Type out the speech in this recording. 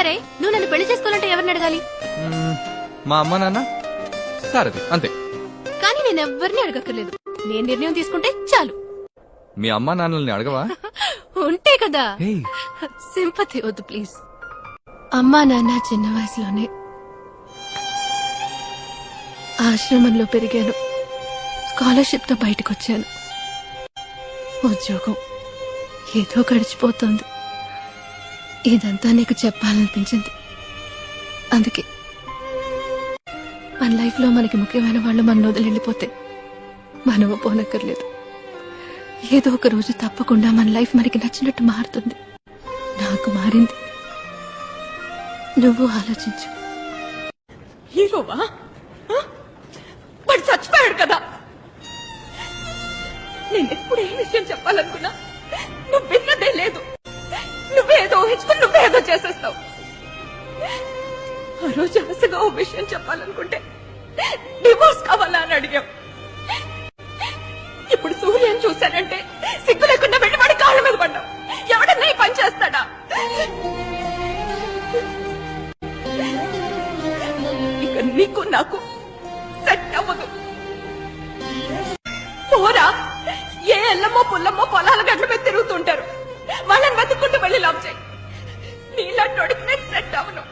సరే నువ్వు నన్ను పెళ్లి చేసుకోవాలంటే ఎవరిని అడగాలి? మా అమ్మ నాన్న సారథి అంతే. కానీ నేను ఎవరిని అడగక్కర్లేదు. నేను నిర్ణయం తీసుకుంటే చాలు. మీ అమ్మా నాన్నల్ని అడగవా? ఉంటే కదా. సింపతి వద్దు ప్లీజ్. అమ్మా నాన్న చిన్న వయసులోనే ఆశ్రమంలో పెరిగాను. స్కాలర్షిప్ తో బయటకు వచ్చాను. ఉద్యోగం ఏదో గడిచిపోతుంది. ఇదంతా నీకు చెప్పాలనిపించింది. అందుకే మన లైఫ్ లో మనకి ముఖ్యమైన వాళ్ళు మన వదిలి వెళ్ళిపోతే మనము పోనక్కర్లేదు. ఏదో ఒక రోజు తప్పకుండా మన లైఫ్ మనకి నచ్చినట్టు మారుతుంది. నాకు మారింది. నువ్వు ఆలోచించు. హీరోవా? వాడు చచ్చిపోయాడు కదా. నేనెప్పుడు ఏ విషయం చెప్పాలనుకున్నా నువ్వు విన్నదే లేదు. నువ్వేదో ఊహించుకుని నువ్వేదో చేసేస్తావు. ఆ రోజు ఆశగా ఓ విషయం చెప్పాలనుకుంటే డివోర్స్ కావాలా అని అడిగాం. ఇప్పుడు సూర్యని చూశానంటే సిగ్గు లేకుండా వెళ్ళి వాడి కాళ్ళ మీద పడ్డావు. ఎవడన్నా ఈ పని చేస్తాడా? ఇక నీకు నాకు సెట్ అవ్వదు. పోరా, ఏ ఎల్లమ్మో పుల్లమ్మో పొలాల గడ్ల మీద తిరుగుతుంటారు. వాళ్ళని వెతుక్కుంటూ వెళ్ళి లవ్ చేయి. నీలాంటి నేను సెట్ అవ్వను.